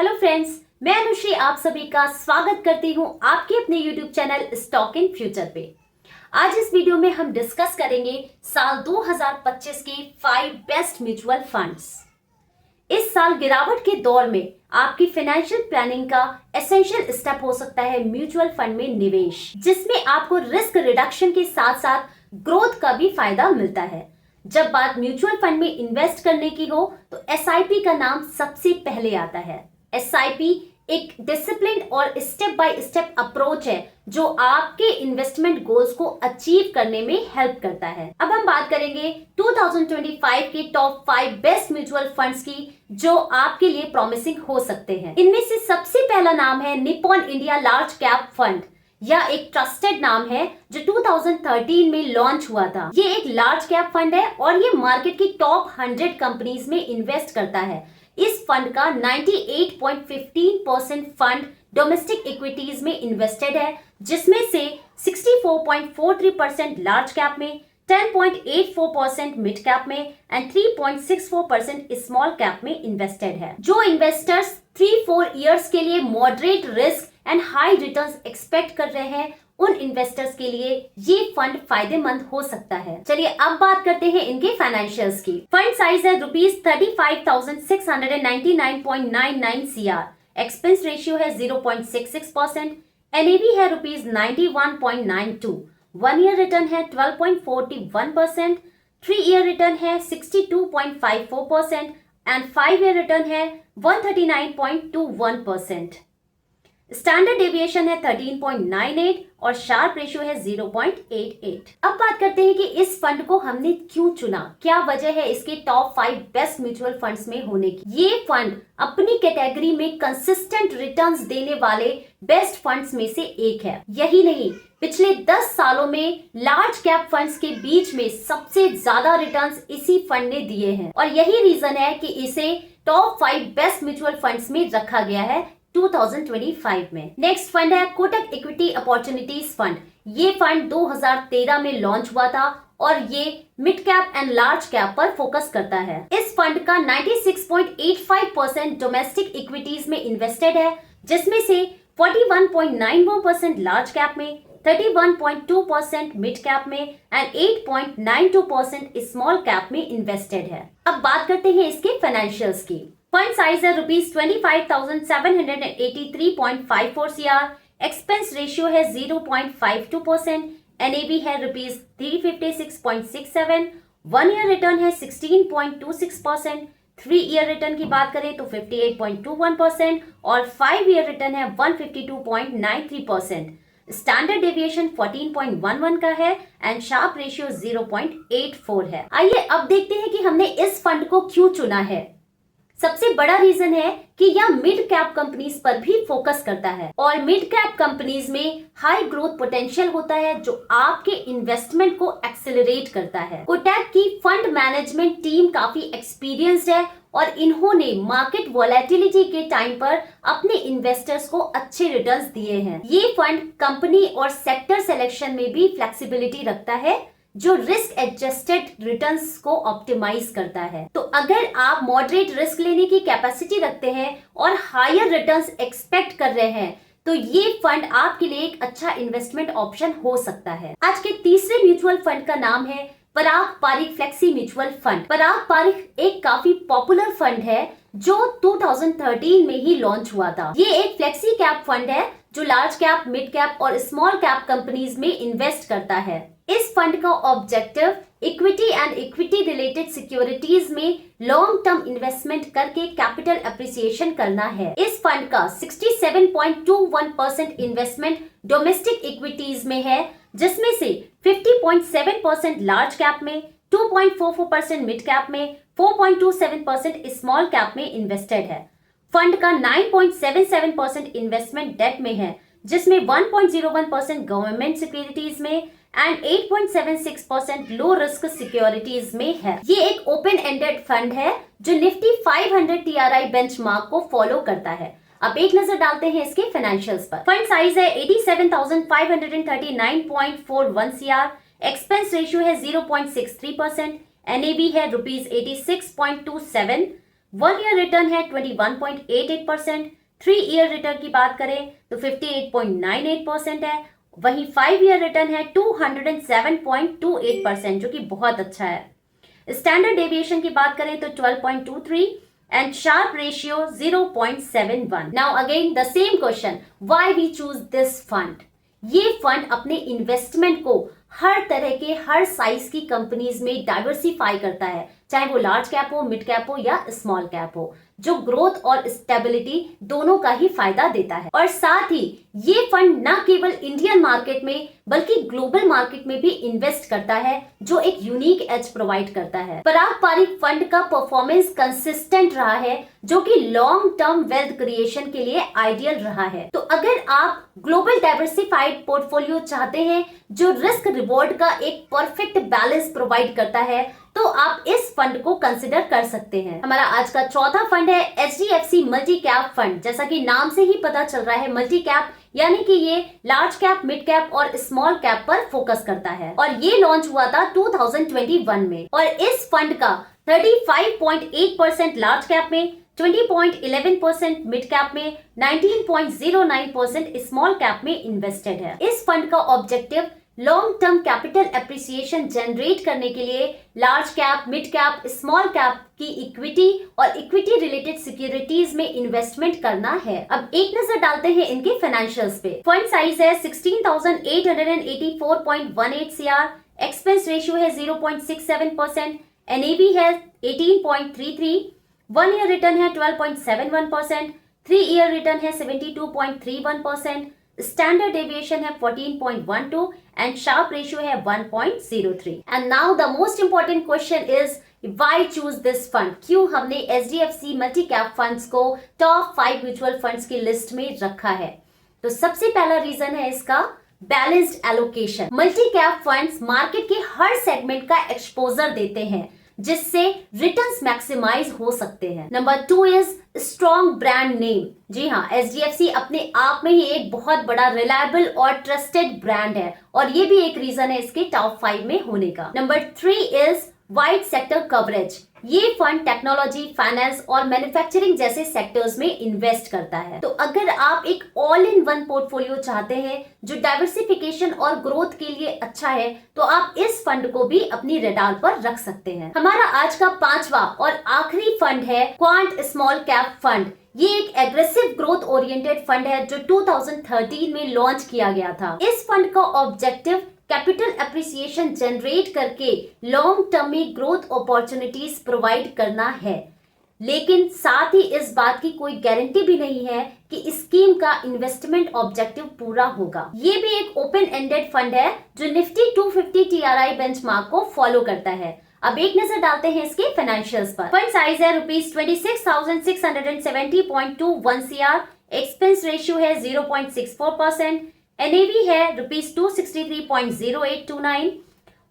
Hello friends, मैं अनुश्री आप सभी का स्वागत करती हूं आपके अपने YouTube channel stock in future पे। आज इस वीडियो में हम डिस्कस करेंगे साल 2025 के 5 बेस्ट म्यूचुअल फंड्स। इस साल गिरावट के दौर में आपकी फाइनेंशियल प्लानिंग का एसेंशियल स्टेप हो सकता है म्यूचुअल फंड में निवेश, जिसमें आपको रिस्क रिडक्शन के साथ साथ ग्रोथ का भी फायदा मिलता है। जब बात म्यूचुअल फंड में इन्वेस्ट करने की हो तो एसआईपी का नाम सबसे पहले आता है। एसआईपी एक डिसिप्लिन और स्टेप बाय स्टेप अप्रोच है जो आपके इन्वेस्टमेंट गोल्स को अचीव करने में हेल्प करता है। अब हम बात करेंगे 2025 के टॉप 5 बेस्ट म्यूचुअल फंड्स की जो आपके लिए प्रॉमिसिंग हो सकते हैं। इनमें से सबसे पहला नाम है Nippon India large cap fund. यह एक ट्रस्टेड नाम है जो 2013 में लॉन्च हुआ था। ये एक लार्ज कैप फंड है और ये मार्केट की टॉप 100 कंपनीज में इन्वेस्ट करता है। इस फंड का 98.15% फंड डोमेस्टिक इक्विटीज में इन्वेस्टेड है, जिसमें से 64.43% लार्ज कैप में, 10.84% मिड कैप में एंड 3.64% स्मॉल कैप में इन्वेस्टेड है। जो इन्वेस्टर्स 3-4 इयर्स के लिए moderate risk and high returns expect कर रहे हैं, उन इन्वेस्टर्स के लिए ये फंड फायदेमंद हो सकता है। चलिए अब बात करते हैं इनके फाइनेंशियल्स की। फंड साइज है ₹35,699.99 CR, एक्सपेंस रेशियो है 0.66%, एनएवी है ₹91.92, 1 ईयर रिटर्न है 12.41%, 3 ईयर रिटर्न है 62.54% एंड 5 ईयर रिटर्न है 139.21%। स्टैंडर्ड डेविएशन है 13.98 और शार्प रेशियो है 0.88। अब बात करते हैं कि इस फंड को हमने क्यों चुना, क्या वजह है इसके टॉप 5 बेस्ट म्यूचुअल फंड्स में होने की। ये फंड अपनी कैटेगरी में कंसिस्टेंट रिटर्न्स देने वाले बेस्ट फंड्स में से एक है। यही नहीं, पिछले 10 सालों में लार्ज कैप फंड्स के बीच में सबसे ज्यादा रिटर्न्स इसी फंड ने दिए हैं और यही रीजन है कि इसे टॉप 5 बेस्ट म्यूचुअल फंड्स में रखा गया है 2025 में। नेक्स्ट फंड है कोटक इक्विटी अपॉर्चुनिटीज फंड। ये फंड 2013 में लॉन्च हुआ था और ये mid cap and large cap पर फोकस करता है। इस फंड का 96.85% डोमेस्टिक इक्विटीज में इन्वेस्टेड है, जिसमें से 41.91% लार्ज कैप में, 31.2% मिड कैप में एंड 8.92% स्मॉल कैप में इन्वेस्टेड है। अब बात करते हैं इसके फाइनेंशियल्स की। फंड साइज है ₹25,783.54 CR, एक्सपेंस रेशियो है 0.52%, एनएवी है ₹356.67, 1 ईयर रिटर्न है 16.26%, 3 ईयर रिटर्न की बात करें तो 58.21% और 5 ईयर रिटर्न है 152.93%। स्टैंडर्ड डेविएशन 14.11 का है एंड शार्प रेशियो 0.84 है। आइए अब देखते हैं कि हमने इस फंड को क्यों चुना है। सबसे बड़ा रीजन है कि यह मिड कैप कंपनीज पर भी फोकस करता है और मिड कैप कंपनीज में हाई ग्रोथ पोटेंशियल होता है जो आपके इन्वेस्टमेंट को एक्सेलरेट करता है। कोटक की फंड मैनेजमेंट टीम काफी एक्सपीरियंस्ड है और इन्होंने मार्केट वॉलेटिलिटी के टाइम पर अपने इन्वेस्टर्स को अच्छे रिटर्न्स दिए हैं। ये फंड कंपनी और सेक्टर सिलेक्शन में भी फ्लेक्सिबिलिटी रखता है जो रिस्क एडजस्टेड रिटर्न्स को ऑप्टिमाइज करता है। तो अगर आप मॉडरेट रिस्क लेने की कैपेसिटी रखते हैं और हायर रिटर्न्स एक्सपेक्ट कर रहे हैं तो ये फंड आपके लिए एक अच्छा इन्वेस्टमेंट ऑप्शन हो सकता है। आज के तीसरे म्यूचुअल फंड का नाम है पराग पारिक फ्लेक्सी म्यूचुअल फंड। पराग पारिक एक काफी पॉपुलर फंड है जो 2013 में ही लॉन्च हुआ था। ये एक फ्लेक्सी कैप फंड है जो लार्ज कैप, मिड कैप और स्मॉल कैप कंपनीज में इन्वेस्ट करता है। इस फंड का objective equity and equity related securities में लॉन्ग टर्म इन्वेस्टमेंट करके कैपिटल अप्रिसिएशन करना है। इस फंड का 67.21% इन्वेस्टमेंट डोमेस्टिक इक्विटीज में है, जिसमें से 50.7% लार्ज कैप में, 2.44% मिड कैप में, 4.27% स्मॉल कैप में इन्वेस्टेड है। फंड का 9.77% इन्वेस्टमेंट डेट में है, जिसमें 1.01% गवर्नमेंट सिक्योरिटीज में एंड 8.76% लो रिस्क सिक्योरिटीज में है। ये एक ओपन एंडेड फंड है जो निफ्टी 500 TRI बेंचमार्क को फॉलो करता है। अब एक नजर डालते हैं इसके फाइनेंशियल्स पर। फंड साइज है 87,539.41 CR, एक्सपेंस रेशियो है 0.63%, एनएवी है ₹86.27, 1 ईयर रिटर्न है 21.88%, 3 ईयर रिटर्न की बात करें तो 58.98% है, वहीं 5 ईयर रिटर्न है 207.28%, जो कि बहुत अच्छा है। स्टैंडर्ड डेविएशन की बात करें तो 12.23 and sharp ratio 0.71. Now again the same question, why we choose this fund? ये फंड अपने इन्वेस्टमेंट को हर तरह के हर साइज की कंपनीज में डाइवर्सिफाई करता है, चाहे वो लार्ज कैप हो, मिड कैप हो या स्मॉल कैप हो, जो ग्रोथ और स्टेबिलिटी दोनों का ही फायदा देता है। और साथ ही ये फंड न केवल इंडियन मार्केट में बल्कि ग्लोबल मार्केट में भी इन्वेस्ट करता है, जो एक यूनिक एज प्रोवाइड करता है। पराग पारिक फंड का परफॉर्मेंस कंसिस्टेंट रहा है, जो कि लॉन्ग टर्म वेल्थ क्रिएशन के लिए आइडियल रहा है। तो अगर आप ग्लोबल डाइवर्सिफाइड पोर्टफोलियो चाहते हैं जो रिस्क रिवॉर्ड का एक परफेक्ट बैलेंस प्रोवाइड करता है, तो आप इस फंड को कंसिडर कर सकते हैं। हमारा आज का चौथा फंड है HDFC मल्टी कैप फंड। जैसा कि नाम से ही पता चल रहा है, मल्टी कैप यानी कि ये लार्ज कैप, मिड कैप और स्मॉल कैप पर फोकस करता है, और ये लॉन्च हुआ था 2021 में। और इस फंड का 35.8% लार्ज कैप में, 20.11% मिड कैप में, 19.09% स्मॉल कैप में इन्वेस्टेड है। इस फंड का objective long term capital appreciation generate करने के लिए large cap, mid cap, small cap की इक्विटी और इक्विटी रिलेटेड सिक्योरिटीज में इन्वेस्टमेंट करना है। अब एक नजर डालते हैं इनके फाइनेंशियल्स पे। फंड साइज है 16,884.18 CR, एक्सपेंस रेशियो है 0.67%, NAV है 18.33, 1 ईयर रिटर्न है 12.71%, 3 ईयर रिटर्न है 72.31%, स्टैंडर्ड डेविएशन है 14.12 एंड शार्प रेशियो है 1.03। And now the most important question is why choose this fund? क्यों हमने HDFC मल्टी कैप फंड्स को टॉप 5 म्यूचुअल फंड्स की लिस्ट में रखा है? तो सबसे पहला रीजन है इसका balanced allocation. Multi cap funds market के हर सेगमेंट का एक्सपोजर देते हैं, जिससे रिटर्न्स मैक्सिमाइज हो सकते हैं। Number 2 is strong brand name. जी हाँ, HDFC अपने आप में ही एक बहुत बड़ा रिलायबल और ट्रस्टेड ब्रांड है, और ये भी एक रीजन है इसके टॉप 5 में होने का। Number 3 is wide sector coverage. ये फंड टेक्नोलॉजी, फाइनेंस और मैन्युफैक्चरिंग जैसे सेक्टर्स में इन्वेस्ट करता है। तो अगर आप एक ऑल इन वन पोर्टफोलियो चाहते हैं जो डाइवर्सिफिकेशन और ग्रोथ के लिए अच्छा है, तो आप इस फंड को भी अपनी रडार पर रख सकते हैं। हमारा आज का पांचवा और आखिरी फंड है क्वांट स्मॉल कैप फंड। ये एक एग्रेसिव ग्रोथ ओरिएंटेड फंड है जो 2013 में लॉन्च किया गया था। इस फंड का ऑब्जेक्टिव कैपिटल एप्रिसिएशन जनरेट करके लॉन्ग टर्म में ग्रोथ अपॉर्चुनिटीज प्रोवाइड करना है, लेकिन साथ ही इस बात की कोई गारंटी भी नहीं है कि स्कीम का इन्वेस्टमेंट ऑब्जेक्टिव पूरा होगा। ये भी एक ओपन एंडेड फंड है जो निफ्टी 250 TRI बेंचमार्क को फॉलो करता है। अब एक नजर डालते हैं इसके फाइनेंशियल्स पर। फंड साइज है ₹26,670.21 CR, एक्सपेंस रेशियो है 0.64%, NAV है ₹263.0829,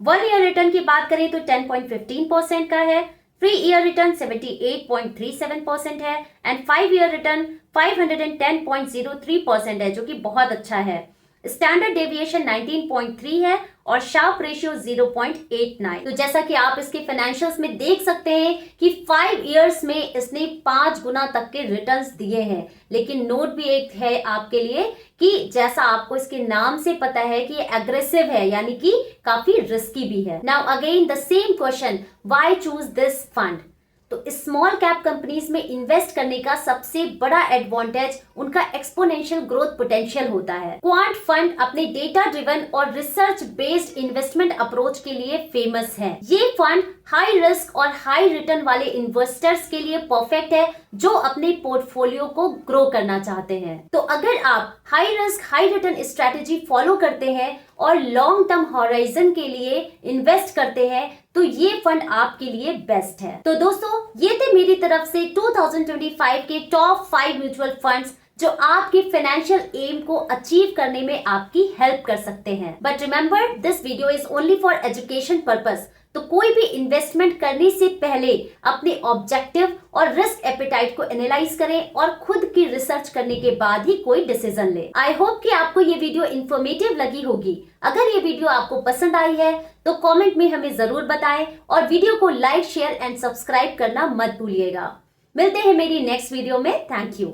1 ईयर रिटर्न की बात करें तो 10.15% का है, 3 ईयर रिटर्न 78.37% है एंड 5 ईयर रिटर्न 510.03% है, जो कि बहुत अच्छा है। स्टैंडर्ड डेविएशन 19.3 है और शार्प रेशियो 0.89। तो जैसा कि आप इसके फाइनेंशियल्स में देख सकते हैं कि 5 इयर्स में इसने 5 गुना तक के रिटर्न्स दिए हैं। लेकिन नोट भी एक है आपके लिए कि जैसा आपको इसके नाम से पता है कि ये एग्रेसिव है, यानी कि काफी रिस्की भी है। Now again the same question, why choose this fund? तो स्मॉल कैप कंपनीज में इन्वेस्ट करने का सबसे बड़ा एडवांटेज उनका एक्सपोनेंशियल ग्रोथ पोटेंशियल होता है। क्वांट फंड अपने डेटा ड्रिवन और रिसर्च बेस्ड इन्वेस्टमेंट अप्रोच के लिए फेमस है। ये फंड हाई रिस्क और हाई रिटर्न वाले इन्वेस्टर्स के लिए परफेक्ट है जो अपने पोर्टफोलियो को ग्रो करना चाहते हैं। तो अगर आप high risk high return strategy follow करते हैं और लॉन्ग टर्म हॉराइजन के लिए इन्वेस्ट करते हैं, तो ये फंड आपके लिए बेस्ट है। तो दोस्तों, ये थे मेरी तरफ से 2025 के टॉप 5 म्यूचुअल फंड्स जो आपके फाइनेंशियल एम को अचीव करने में आपकी हेल्प कर सकते हैं। But remember, this video is only for education purpose. तो कोई भी इन्वेस्टमेंट करने से पहले अपने ऑब्जेक्टिव और रिस्क एपेटाइट को एनालाइज करें और खुद की रिसर्च करने के बाद ही कोई डिसीजन ले। आई होप कि आपको ये वीडियो इन्फॉर्मेटिव लगी होगी। अगर ये वीडियो आपको पसंद आई है तो कमेंट में हमें जरूर बताएं और वीडियो को लाइक, शेयर एंड सब्सक्राइब करना मत भूलिएगा। मिलते हैं मेरी नेक्स्ट वीडियो में। Thank you.